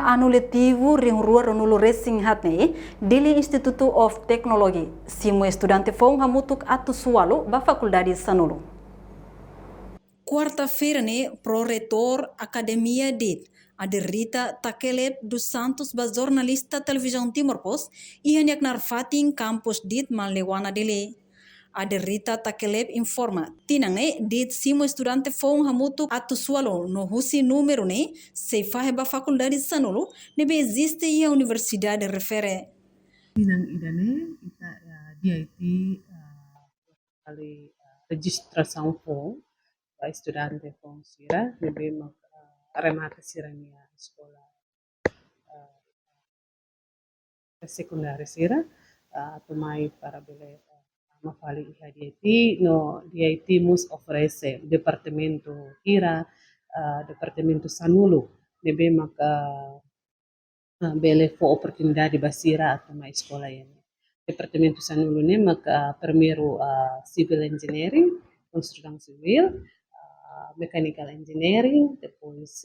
anu letivo ring rua ronulu racing hatne dili Instituto of Technology simu estudante fong hamutuk atu sualo ba faculdade sanulu. Quarta-feira pro-reitor Academia DIT, Aderita Takelep dos Santos ba jornalista televisão Timor Post ihan yak narfating kampus DIT Mallewana dele. Aderita Takelep informa, tinang DIT simo estudante fong hamutu atu sualo no husi número seifahe ba faculdade sanulu nebe existe a universidade refere. Tinang idane kita dia itu kali registração fong ba estudante fong sira nebe mak remata sirania sekolah secundária sira tomai para bele mafali iha DIT no DIT mus oferece departamento ira departamento sanulu nebe mak bele fo oportunidade basira atau ma escola ini. Departamento sanulu ne mak primeiro civil engineering, construção civil, mechanical engineering, depois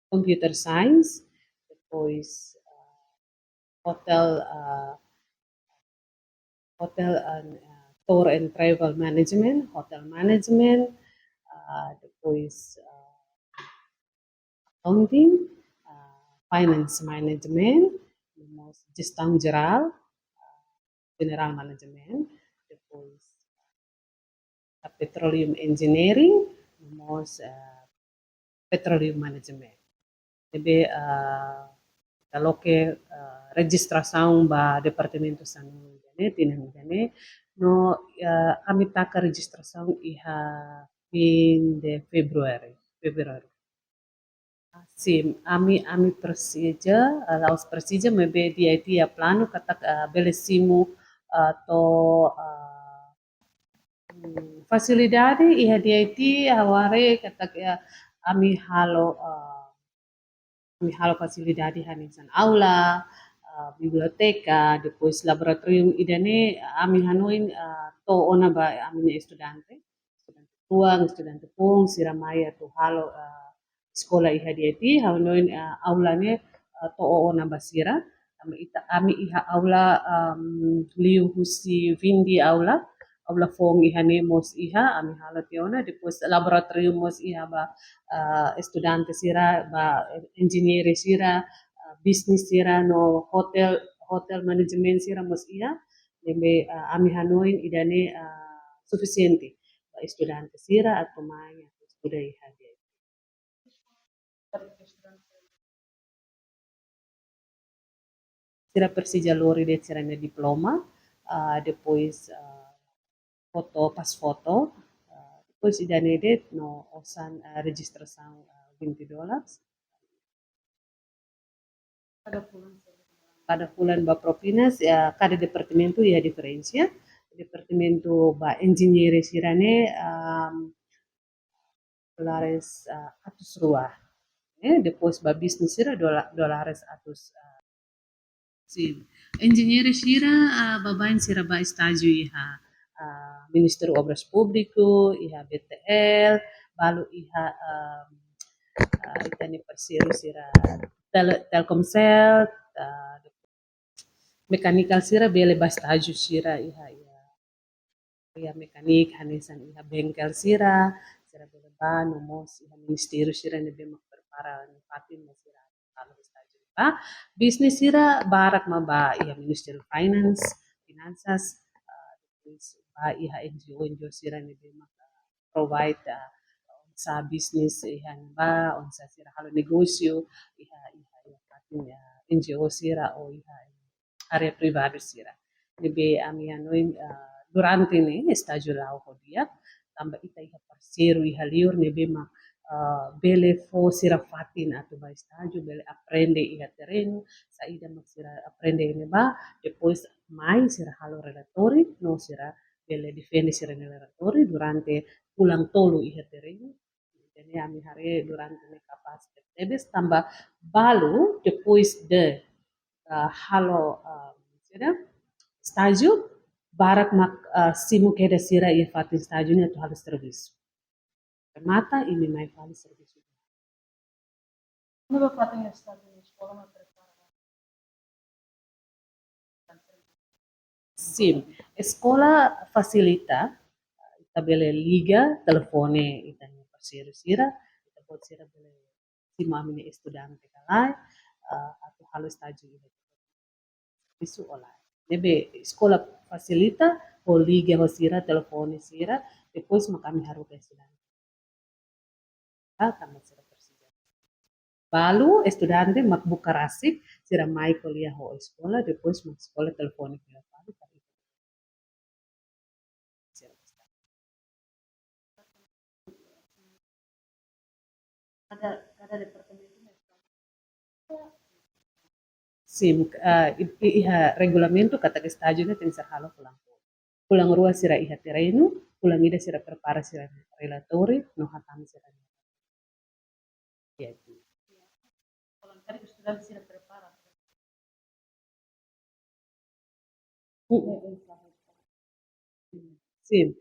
computer science, depois hotel and tour and travel management, hotel management, depois accounting, finance management, gestão geral, general management, depois petroleum engineering, petroleum management. Jadi kalau ke registração ba departamento sanulu jane tinang jane no kami taka registração iha fin de Februari. Sim, ami persija, laos persija mebe DIT ya plano katak belesimu atau fasilidade iha DIT aware katak ami halo fasilidade hanisan aula, biblioteca, depois laboratorium idane ami hanuin to ona ba ami estudante tuang, estudante pung, siramaya tu halo sekolah iha DIT hanuin aulane to ona basira ami iha aula liu husi vindi aula fong iha nemos iha ami halo tiona depois laboratorium mos iha ba estudante sira ba engineer sira bisnis sira no hotel manajemen sira mos iha lembe ami hanuin idane sufisiente ba estudante sira atau maya sudah iha DIT. Sira persija lori de tirane diploma, depois pas foto, depois idane det no osan registração $20. Cada bulan ba propinas cada departamento ya diferencia. Departamento ba engineer sirane dolares atus rua. Depois ba bisnis sira dolares atus sim. Engineer sira babain sira ba estágio iha Ministério Obras Público, iha BTL, balu iha itani parceiro sira Telkomsel, mechanical sira bele ba estágio sira iha mekanik hanisan iha bengkel sira bele ba nomos iha Ministério sira nebe mak prepara fatin sira kalau estágio ba bisnis sira barak ma ba iha Ministério Finance, Finanças, ba iha NGO sira nebe mak provide sa bisnis iha ba onsa sira halo negosio iha fatin NGO sira o iha area privado sira nebe ami anuin durante estágio lao dia tambah ita iha parceiro iha liur nebe mak bele fo sira fatin atau ba estágio bele aprende iha terreno saida mak sira aprende ini ba depois mai sira halo relatori no sira bele defende sira relatori durante pulang tolu iha terreno jadi ami hari durante kapas tedes tambah balu depois de halo estágio barak mak simu keda sira ia fatin estágio ni atau halo serviço mata ini mai fali serviço. Ano ba fatin estágio na escola? Sim, escola facilita, ita liga, telefone, ita sira, ita pode sira bele sima mini estudante kalai, atau halo estágio isso online. Nebe escola facilita, ho liga ho sira, telefone sira, depois kami haru ke estudante. Kami sira persija. Balu estudante mak buka rasik, sira mai kuliah ho escola, depois mak sekolah telefone ke balu, cada departamento sim, iha regulamento kata estágio ne tem ser halo pulang. Pulang rua sira iha terreno, pulang ida sira prepara sira relatori, no hatam sira. Jadi, pulang kali estudante sira prepara. Sim,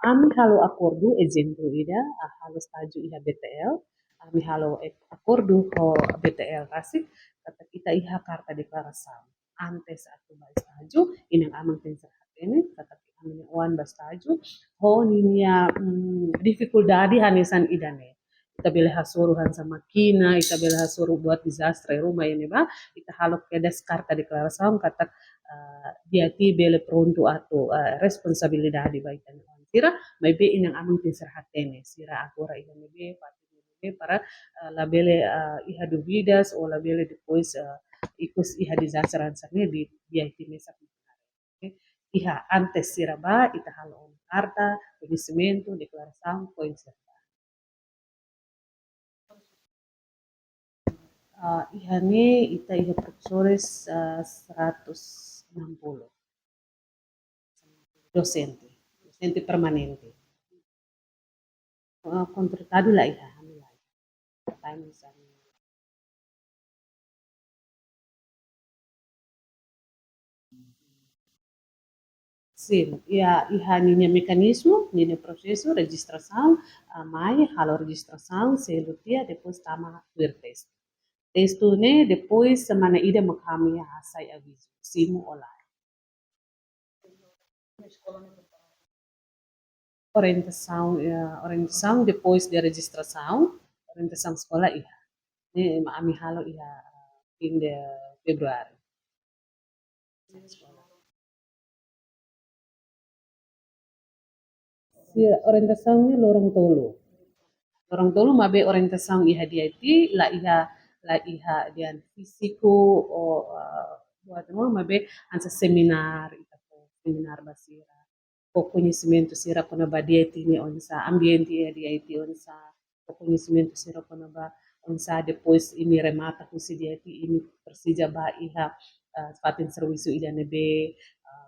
ami halo acordo exemplo ida, halo estágio iha BTL, ami halo acordo ho BTL rasik, kata kita iha karta declaração. Antes aku ba estágio, inang amang pensar ini, kata kami oan ba estágio, ho ninia dificuldade hanisan idane. Ita bela hasuruhan sama makina, ita bela hasuru buat desastre rumah ini ba, ita halo kedas karta declaração, kata dia ti bele pronto atau responsabilidade ba ita sira, may be inang amang pensar hatene, sira agora ida be para labele iha duvidas ou labele depois ikus iha desastre sarne di dia ti mesa iha antes sira ba ita halo carta, conhecimento, declaração, coisa. Iha ne ita iha professores 160 docente permanente. Contratado lah iha, time sim, iha ninya mekanismo, ninya processo, registração, mai halo registração, selo tia, depois tama queer test. Testo ne, depois semana ida makami hasai aviso, simo olai. Orientação depois da registração, orientação escola iha. Ne ami halo iha fim de Februari. Orientação ni lorong tolo. Lorong tolo mabe orientação iha dia ti la iha dia fisiko o buat no mabe ansa seminar ita seminar basira. O conhecimento sira kona ba dia ti ni onsa ambiente dia ti onsa o conhecimento sira kona ba onsa depois ini remata ku si dia ti ini persija ba iha fatin serviço ida nebe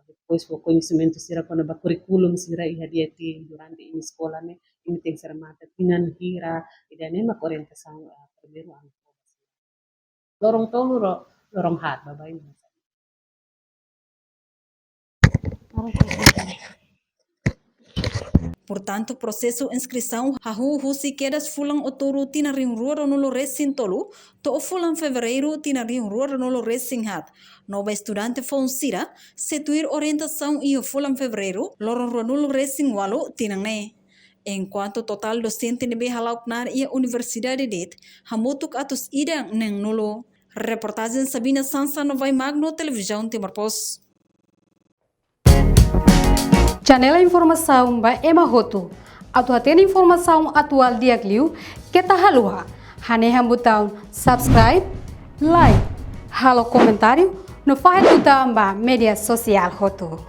depois o conhecimento sira kona ba curriculum sira iha dia ti durante ini sekolah ne ini tem ser mata tinan hira ida ne mak orientação primeiro ano lorong tolo lorong hat babai Portanto, processo inscrição hahu husi quedas fulang otoro tina ring ruoro no resin tolu, to fulang fevereiro tina ring ruoro no resin hat. Nova estudante fonsira, setuir orientação e fulang fevereiro, lorong ruoro resin walu tinang ne. Enquanto total docente nebe halauknar ia universidade det, hamutuk atus idang neng nulo. Reportagem Sabina Sansa no vai magno televisão Timor-Post. Janela informação ba Emma Roto. Atau atena informação atual diagliu kita halua. Hanehan butang subscribe, like, halo comentário no file butang ba media sosial Roto.